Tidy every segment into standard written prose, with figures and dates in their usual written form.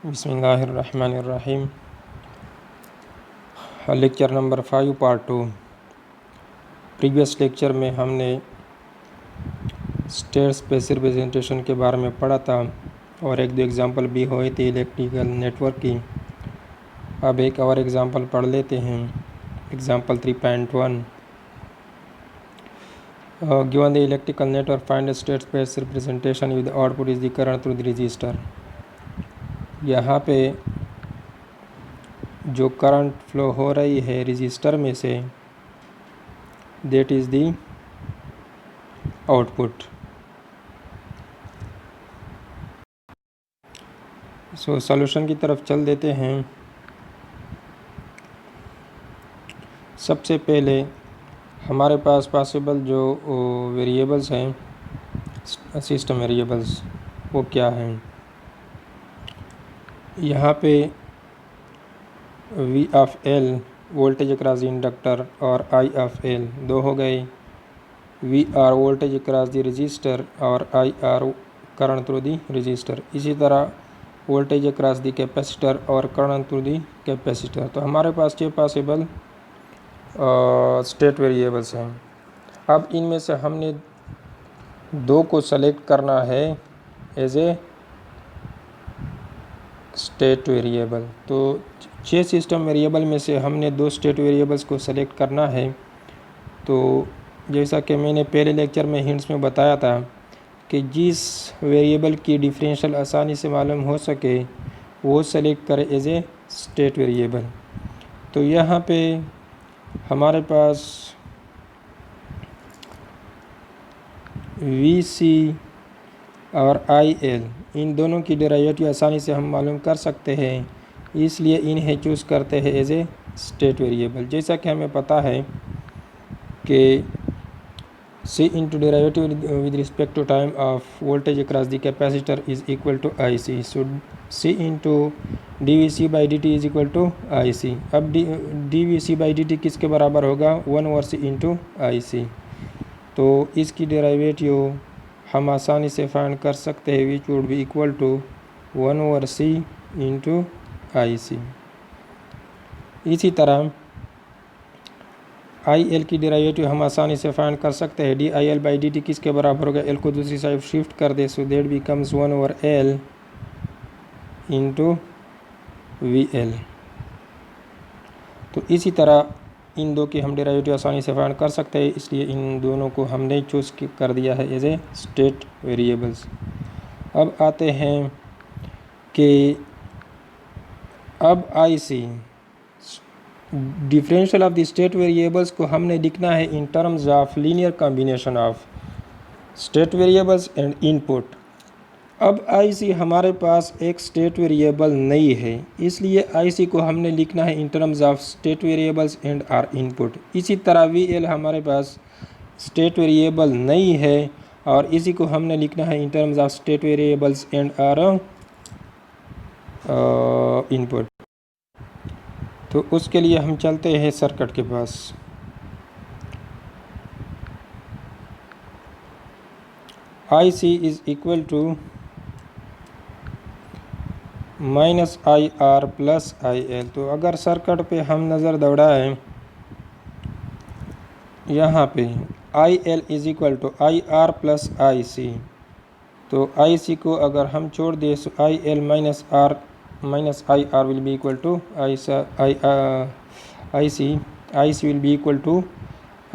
बिस्मिल्लाहिर्रहमानिर्रहीम। Lecture number 5 part 2। Previous lecture में हमने स्टेट स्पेस रिप्रेजेंटेशन के बारे में पढ़ा था और एक दो एग्जांपल भी हुए थे इलेक्ट्रिकल नेटवर्क की। अब एक और एग्जांपल पढ़ लेते हैं। Example 3.1। Given the electrical network find state space representation with output is the current through the register. यहाँ पे जो करंट फ्लो हो रही है रजिस्टर में से, that is the output. So solution की तरफ चल देते हैं। सबसे पहले हमारे पास पॉसिबल जो वेरिएबल्स हैं, सिस्टम वेरिएबल्स, वो क्या हैं। यहाँ पे V of L voltage across inductor और I ऑफ L दो हो गए। V R voltage across the resistor और I R current through the resistor. इसी तरह वोल्टेज अक्रॉस दी कैपेसिटर और करंट थ्रू दी कैपेसिटर। तो हमारे पास ये पॉसिबल स्टेट वेरिएबल्स हैं। अब इनमें से हमने दो को सेलेक्ट करना है एज ए स्टेट वेरिएबल। तो 6 सिस्टम वेरिएबल में से हमने दो स्टेट वेरिएबल्स को सेलेक्ट करना है। तो जैसा कि मैंने पहले लेक्चर में हिंट्स में बताया था कि जिस वेरिएबल की डिफरेंशियल आसानी से मालूम हो सके वो सेलेक्ट करें एज ए स्टेट वेरिएबल। तो यहाँ पे हमारे पास VC और IL इन दोनों की डेरिवेटिव आसानी से हम मालूम कर सकते हैं, इसलिए इन्हें चूज़ करते हैं एज ए स्टेट वेरिएबल। जैसा कि हमें पता है कि C into derivative with respect to time of voltage across the capacitor is equal to IC। So C into DVC by D T is equal to IC। अब DVC by D T किसके बराबर होगा? 1/C into IC। तो इसकी derivative हम आसानी से find कर सकते हैं, which would be equal to 1/C into IC। इसी तरह IL की डेरिवेटिव हम आसानी से फाइंड कर सकते हैं। DIL बाई डी टी किसके बराबर होगा? L को दूसरी साइड शिफ्ट कर दे, so that becomes 1/L into VL। तो इसी तरह इन दो की हम डेरिवेटिव आसानी से फाइंड कर सकते हैं, इसलिए इन दोनों को हमने चूज़ कर दिया है एज ए स्टेट वेरिएबल्स। अब आते हैं कि अब IC differential of the state variables को हमने लिखना है in terms of linear combination of state variables and input. अब IC हमारे पास एक स्टेट वेरिएबल नहीं है, इसलिए IC को हमने लिखना है in terms of state variables and our input. इसी तरह VL हमारे पास स्टेट वेरिएबल नहीं है और इसी को हमने लिखना है in terms of state variables and our input. तो उसके लिए हम चलते हैं सर्किट के पास। IC is equal to -IR plus IL। तो अगर सर्किट पे हम नज़र दौड़ाएं, यहाँ पे IL is equal to IR plus IC। तो IC को अगर हम छोड़ दें तो IL minus IR will be equal to IC will be equal to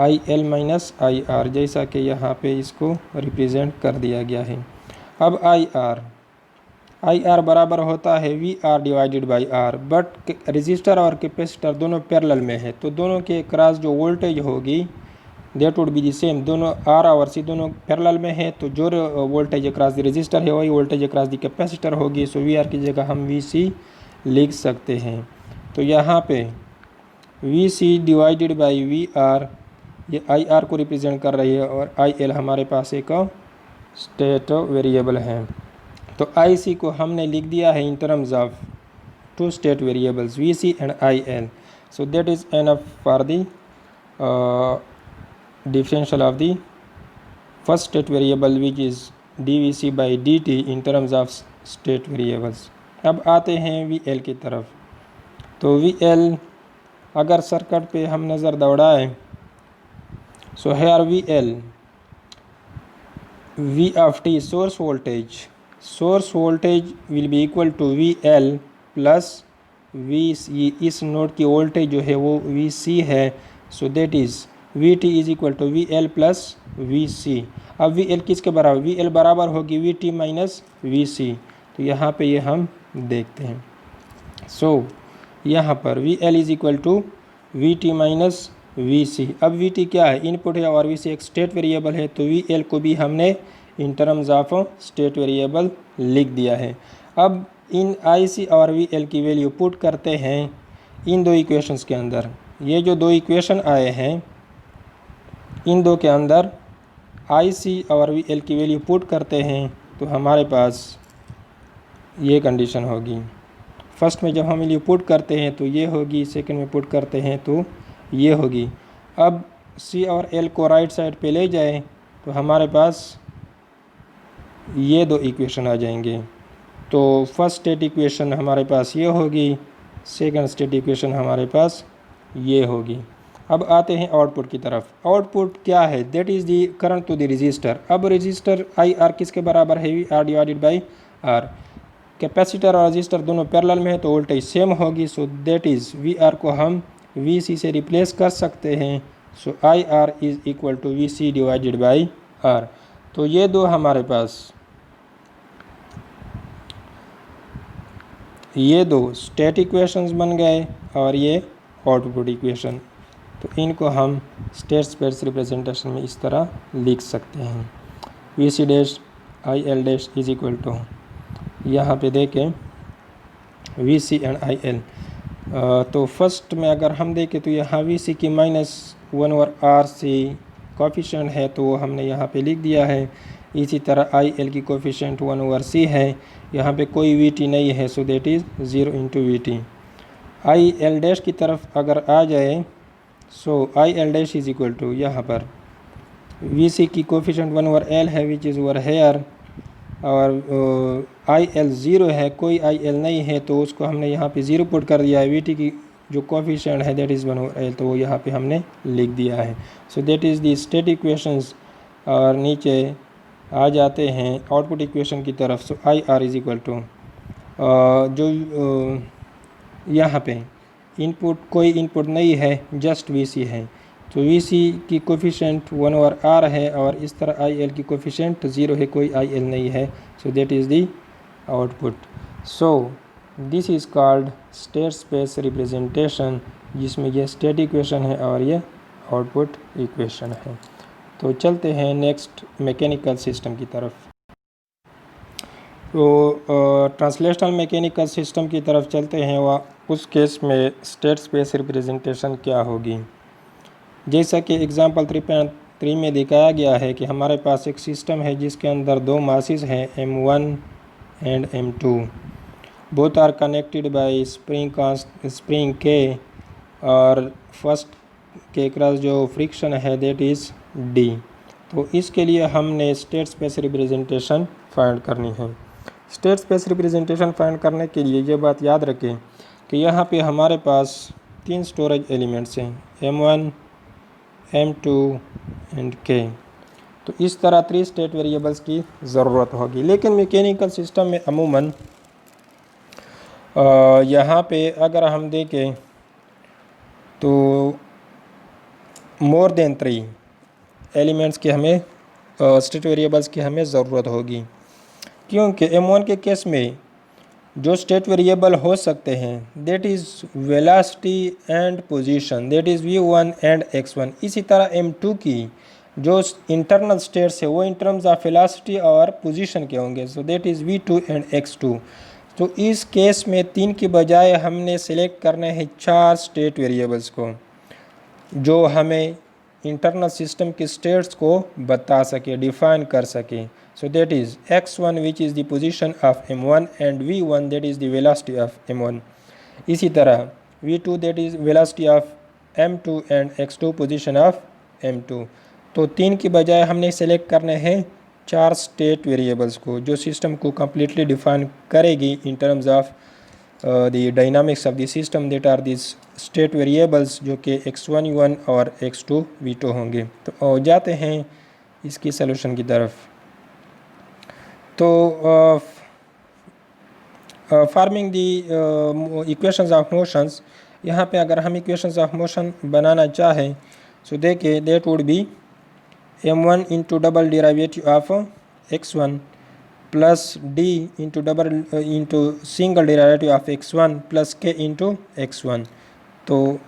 IL minus IR, जैसा कि यहाँ पे इसको रिप्रेजेंट कर दिया गया है। अब IR बराबर होता है VR divided by R, but register और कैपेसिटर दोनों पैरेलल में है, तो दोनों के क्रॉस जो वोल्टेज होगी that would be the same. दोनों R और C दोनों पैरेलल में है, तो जो वोल्टेज अक्रॉस द रजिस्टर है वही वोल्टेज अक्रॉस द कैपेसिटर होगी। सो VR की जगह हम VC लिख सकते हैं। तो यहाँ पे VC डिवाइडेड बाई VR ये IR को रिप्रेजेंट कर रही है और IL हमारे पास एक स्टेट वेरिएबल है। तो IC को हमने लिख दिया है in terms of two state variables VC and IL। So that is enough for the differential of the first state variable, which is dVC by dt in terms of state variables। अब आते हैं V L की तरफ। तो V L अगर circuit पे हम नज़र दौड़ाएं, so here we L V of t source voltage will be equal to VL plus VC। इस नोड की वोल्टेज जो है वो VC है, so that is VT is equal to VL plus VC। अब VL किसके बराबर, VL बराबर होगी VT माइनस VC। तो यहाँ पे ये हम देखते हैं। सो यहाँ पर VL is equal to VT minus VC। अब VT क्या है, इनपुट है, और VC एक स्टेट वेरिएबल है, तो VL को भी हमने इन टर्म्स ऑफ स्टेट वेरिएबल लिख दिया है। अब इन IC और VL की वैल्यू पुट करते हैं इन दो इक्वेशंस के अंदर। ये जो दो इक्वेशन आए हैं, इन दो के अंदर IC और VL की वैल्यू पुट करते हैं तो हमारे पास ये कंडीशन होगी। फर्स्ट में जब हम वैल्यू पुट करते हैं तो ये होगी, सेकंड में पुट करते हैं तो ये होगी। अब C और L को राइट साइड पे ले जाएं तो हमारे पास ये दो इक्वेशन आ जाएंगे। तो फर्स्ट स्टेट इक्वेशन हमारे पास ये होगी, सेकंड स्टेट इक्वेशन हमारे पास ये होगी। अब आते हैं आउटपुट की तरफ। आउटपुट क्या है, that is the current to the resistor. अब रजिस्टर IR किसके बराबर है, VR divided by R। Capacitor और रजिस्टर दोनों पैरेलल में है तो वोल्टेज सेम होगी, सो दैट इज़ VR को हम VC से रिप्लेस कर सकते हैं। So IR is equal to VC divided by R। तो ये दो हमारे पास, ये दो स्टेट इक्वेशंस बन गए और ये आउटपुट इक्वेशन। तो इनको हम स्टेट स्पेस रिप्रेजेंटेशन में इस तरह लिख सकते हैं। VC dash IL dash is equal to, यहाँ पे देखें VC एंड IL। तो फर्स्ट में अगर हम देखें तो यहाँ VC की -1/RC कोफिशिएंट है, तो वो हमने यहाँ पे लिख दिया है। इसी तरह IL की कोफिशिएंट 1/C है, यहाँ पे कोई VT नहीं है, so that is 0 into VT। IL dash की तरफ अगर आ जाए, so IL dash is equal to, यहाँ पर VC की कोफिशिएंट 1/L है विच इज़ ओवर हेयर, और IL 0 है, कोई IL नहीं है, तो उसको हमने यहाँ पे 0 पुट कर दिया है। VT की जो कोफिशिएंट है दैट इज़ 1/L, तो वो यहाँ पे हमने लिख दिया है। So that is the state equations. और नीचे आ जाते हैं आउटपुट इक्वेशन की तरफ। सो IR इज इक्वल टू, जो यहाँ पे इनपुट, कोई इनपुट नहीं है, जस्ट VC है, तो VC की कोफिशिएंट 1/R है, और इस तरह IL की कोफिशिएंट 0 है, कोई IL नहीं है, so that is the output. So this is called state space representation, जिसमें ये स्टेट इक्वेशन है और ये आउटपुट इक्वेशन है। तो चलते हैं नेक्स्ट मैकेनिकल सिस्टम की तरफ। तो ट्रांसलेशनल मैकेनिकल सिस्टम की तरफ चलते हैं। वह उस केस में स्टेट स्पेस रिप्रेजेंटेशन क्या होगी। जैसा कि एग्जांपल 3.3 में दिखाया गया है कि हमारे पास एक सिस्टम है जिसके अंदर दो मासेस हैं M1 and M2। Both are connected by spring K, और फर्स्ट के क्रॉस जो फ्रिक्शन है दैट इज़ D। तो इसके लिए हमने स्टेट स्पेस रिप्रेजेंटेशन फाइंड करनी है। स्टेट स्पेस रिप्रेजेंटेशन फाइंड करने के लिए ये बात याद रखें कि यहाँ पे हमारे पास 3 स्टोरेज एलिमेंट्स हैं, M1, M2 एंड K। तो इस तरह 3 स्टेट वेरिएबल्स की ज़रूरत होगी। लेकिन मैकेनिकल सिस्टम में अमूमन यहाँ पे अगर हम देखें तो मोर देन 3 एलिमेंट्स की हमें स्टेट वेरिएबल्स की हमें ज़रूरत होगी, क्योंकि M1 के केस में जो स्टेट वेरिएबल हो सकते हैं that is velocity and position, that is V1 and X1। इसी तरह M2 की जो इंटरनल स्टेट्स है वो इन टर्म्स ऑफ वेलोसिटी और पोजीशन के होंगे, so that is V2 and X2। तो इस केस में 3 की बजाय हमने सेलेक्ट करने हैं 4 स्टेट वेरिएबल्स को, जो हमें इंटरनल सिस्टम की स्टेट्स को बता सके, डिफाइन कर सके। So that is X1 which is the position of M1 and V1 that is the velocity of M1। इसी तरह V2 that is velocity of M2 and X2 position of M2। तो 3 की बजाय हमने सेलेक्ट करने हैं 4 स्टेट वेरिएबल्स को जो सिस्टम को कम्प्लीटली डिफाइन करेगी in terms of the dynamics of the system, that are this state variables, जो कि x1 u1 और x2 v2 होंगे। तो जाते हैं इसकी सलूशन की तरफ। तो farming the equations of motions, यहाँ पे अगर हम इक्वेशंस ऑफ मोशन बनाना चाहें सो देखिए that would be m1 into double derivative of x1 plus d into into single derivative of x1 plus k into x1। तो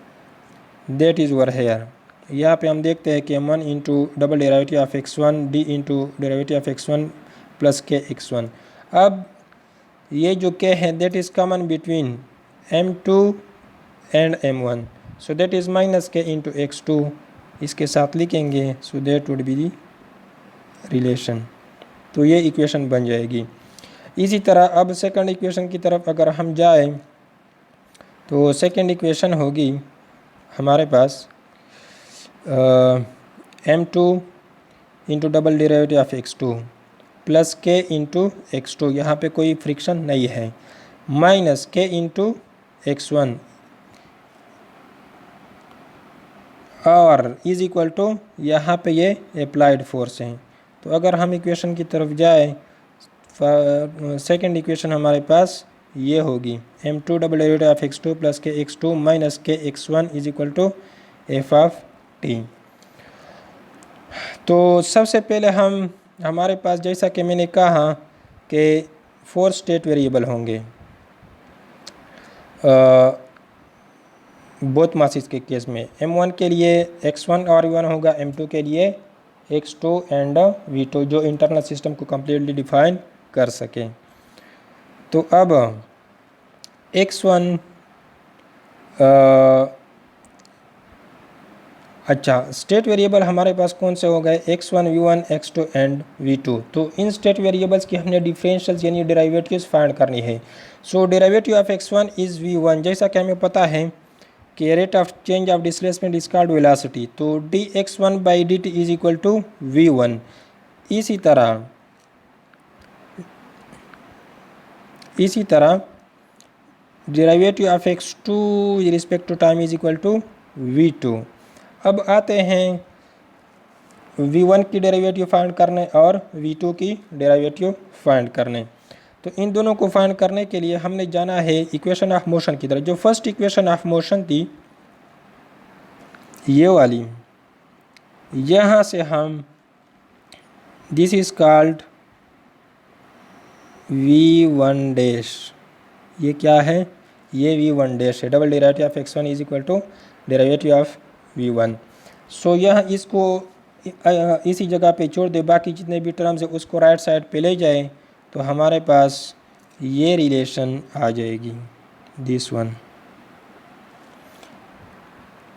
दैट इज़ वर हेयर। यहाँ पे हम देखते हैं कि m1 into double derivative of x1 d into derivative of x1 plus k x1। अब ये जो k है that is common between m2 and m1, so that is minus k into x2, इसके साथ लिखेंगे, so that would be the relation. तो ये equation बन जाएगी। इसी तरह अब सेकंड इक्वेशन की तरफ अगर हम जाएं तो सेकंड इक्वेशन होगी हमारे पास m2 into double derivative of x2 plus k into x2, यहाँ पे कोई फ्रिक्शन नहीं है, माइनस k इंटू x1 और इज इक्वल टू यहाँ पे ये अप्लाइड फोर्स हैं। तो अगर हम इक्वेशन की तरफ जाए, सेकेंड इक्वेशन हमारे पास ये होगी m2 double derivative of x2 plus के x2 माइनस के x1 is equal to F of T. तो सबसे पहले हमारे पास जैसा कि मैंने कहा कि 4 स्टेट वेरिएबल होंगे बोथ मासेस के केस में। m1 के लिए x1 और v1 होगा, m2 के लिए x2 एंड v2, जो इंटरनल सिस्टम को कम्प्लीटली डिफाइन कर सके। तो अब x1 अच्छा स्टेट वेरिएबल हमारे पास कौन से हो गए, x1 v1 x2 and v2। तो इन स्टेट वेरिएबल्स की हमने डिफरेंशियल्स यानी डेरिवेटिव्स फाइंड करनी है। सो derivative of x1 is v1, जैसा कि हमें पता है कि rate of change of displacement is called velocity, तो dx1 by dt is equal to v1। इसी तरह derivative of x2 with respect to time is equal to v2। अब आते हैं v1 की डेरिवेटिव फाइंड करने और v2 की डेरिवेटिव फाइंड करने। तो इन दोनों को फाइंड करने के लिए हमने जाना है इक्वेशन ऑफ मोशन की तरफ। जो फर्स्ट इक्वेशन ऑफ मोशन थी ये वाली, यहाँ से हम this is called v1 dash, ये क्या है, ये v1 डैश है। Double derivative of x1 is equal to derivative of v1। So यह इसको इसी जगह पे छोड़ दे, बाकी जितने भी टर्म्स है उसको राइट साइड पे ले जाए तो हमारे पास ये रिलेशन आ जाएगी, this one.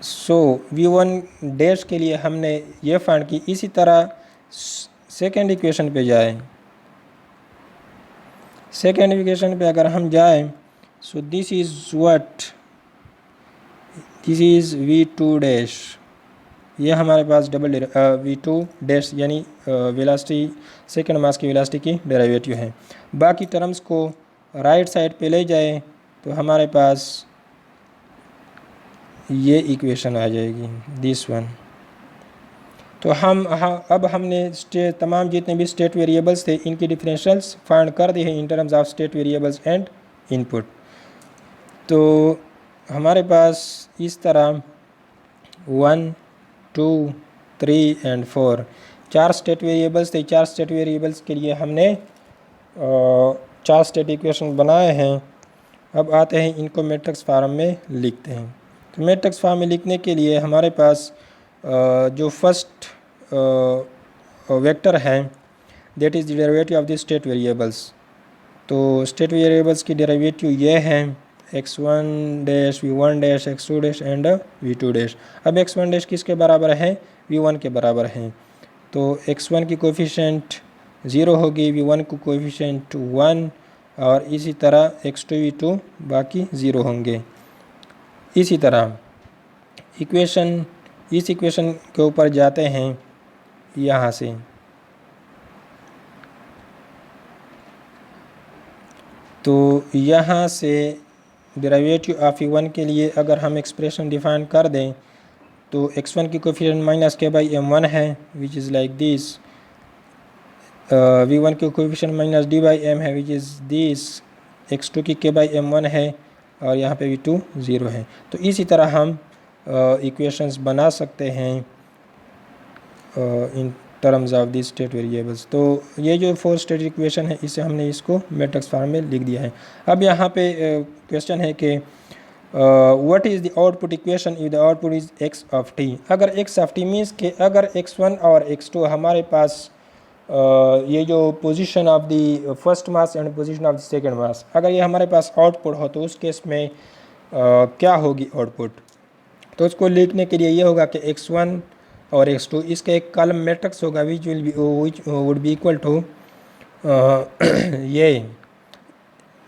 So v1 dash के लिए हमने ये फाइंड की। इसी तरह सेकेंड इक्वेशन पे जाए, सेकेंड इक्वेशन पे अगर हम जाएं so this is what, this is v2 dash, ये हमारे पास डबल v2 डैश यानी वेलोसिटी सेकेंड मास की वेलोसिटी की डेरिवेटिव है। बाकी टर्म्स को राइट साइड पे ले जाए तो हमारे पास ये इक्वेशन आ जाएगी, दिस वन। तो अब हमने तमाम जितने भी स्टेट वेरिएबल्स थे इनकी डिफरेंशियल्स फाइंड कर दी है in terms of state variables and input. तो हमारे पास इस तरह 1 2 3 एंड 4 4 स्टेट वेरिएबल्स थे। 4 स्टेट वेरिएबल्स के लिए हमने 4 स्टेट इक्वेशन बनाए हैं। अब आते हैं इनको मैट्रिक्स फॉर्म में लिखते हैं। तो मैट्रिक्स फॉर्म में लिखने के लिए हमारे पास जो फर्स्ट वेक्टर है that is the derivative of the state variables. तो स्टेट वेरिएबल्स की डेरिवेटिव ये हैं x1 dash v1 dash x2 dash and v2 dash. अब x1 डैश किसके बराबर है, v1 के बराबर हैं। तो x1 की कोफिशिएंट 0 होगी, v1 को कोफिशिएंट 1 और इसी तरह x2 v2 बाकी 0 होंगे। इसी तरह इस इक्वेशन के ऊपर जाते हैं यहाँ से, यहाँ से डेरिवेटिव ऑफ E1 के लिए अगर हम एक्सप्रेशन डिफाइन कर दें तो x1 की कोफिशिएंट माइनस k/m1 है which is like this, v1 की कोफिशिएंट माइनस d/m है विच इज़ दिस, x2 की k/m1 है और यहाँ पे v2 0 है। तो इसी तरह हम इक्वेशंस बना सकते हैं इन terms of this state variables. तो ये जो 4 स्टेट इक्वेशन है इसे हमने इसको मैट्रिक्स फॉर्म में लिख दिया है। अब यहाँ पे क्वेश्चन है कि what is the output equation if the output is x of t। अगर x ऑफ t मीन्स के अगर x1 और x2 हमारे पास ये जो position of the first mass and position of the second mass, अगर ये हमारे पास आउटपुट हो तो उस केस में क्या होगी आउटपुट। तो उसको लिखने के लिए ये होगा कि x1 और x2 इसका एक कॉलम मैट्रिक्स होगा which would be equal to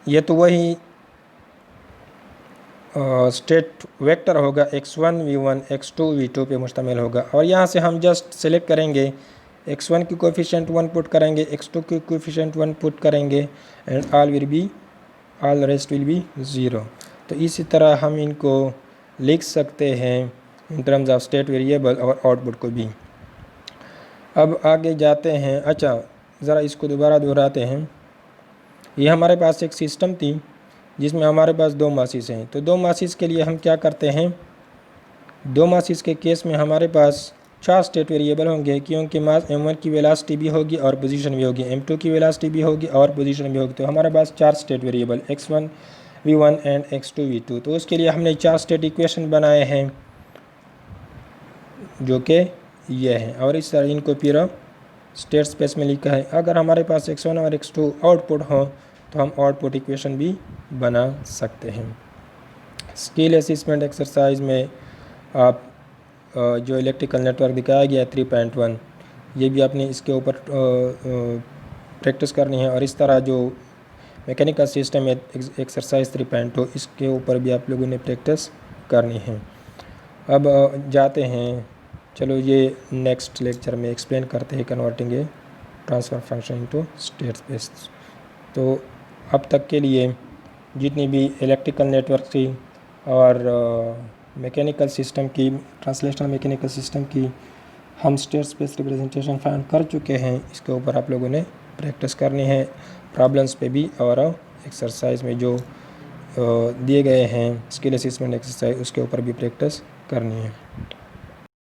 ये तो वही स्टेट वेक्टर होगा x1 v1 x2 v2 पे मुश्तमिल होगा। और यहाँ से हम जस्ट सेलेक्ट करेंगे x1 की कोफिशिएंट 1 पुट करेंगे, x2 की कोफिशिएंट 1 पुट करेंगे and all rest will be 0। तो इसी तरह हम इनको लिख सकते हैं इन टर्म्स ऑफ स्टेट वेरिएबल और आउटपुट को भी। अब आगे जाते हैं। अच्छा, ज़रा इसको दोबारा दोहराते हैं। ये हमारे पास एक सिस्टम थी जिसमें हमारे पास 2 मासिस हैं। तो 2 मासिस के लिए हम क्या करते हैं, 2 मासिस के केस में हमारे पास 4 स्टेट वेरिएबल होंगे क्योंकि मास m1 की वेलोसिटी भी होगी और पोजीशन भी होगी, m2 की वेलोसिटी भी होगी और पोजीशन भी होगी। तो हमारे पास 4 state variable x1 v1 and x2 v2। तो उसके लिए हमने 4 स्टेट इक्वेशन बनाए हैं जो कि ये हैं और इस तरह इनको फिर स्टेट स्पेस में लिखा है। अगर हमारे पास x1 और x2 आउटपुट हो तो हम आउटपुट इक्वेशन भी बना सकते हैं। स्किल असेसमेंट एक्सरसाइज में आप जो इलेक्ट्रिकल नेटवर्क दिखाया गया है 3.1, ये भी आपने इसके ऊपर प्रैक्टिस करनी है। और इस तरह जो मैकेनिकल सिस्टम है एक्सरसाइज 3.2 इसके ऊपर भी आप लोगों ने प्रैक्टिस करनी है। अब जाते हैं, चलो ये नेक्स्ट लेक्चर में एक्सप्लेन करते हैं converting a transfer function into state space. तो अब तक के लिए जितनी भी इलेक्ट्रिकल नेटवर्क की और मैकेनिकल सिस्टम की, ट्रांसलेशनल मैकेनिकल सिस्टम की हम स्टेट स्पेस रिप्रेजेंटेशन फाइंड कर चुके हैं। इसके ऊपर आप लोगों ने प्रैक्टिस करनी है प्रॉब्लम्स पे भी और एक्सरसाइज में जो दिए गए हैं स्किल असेसमेंट एक्सरसाइज उसके ऊपर भी प्रैक्टिस करनी है।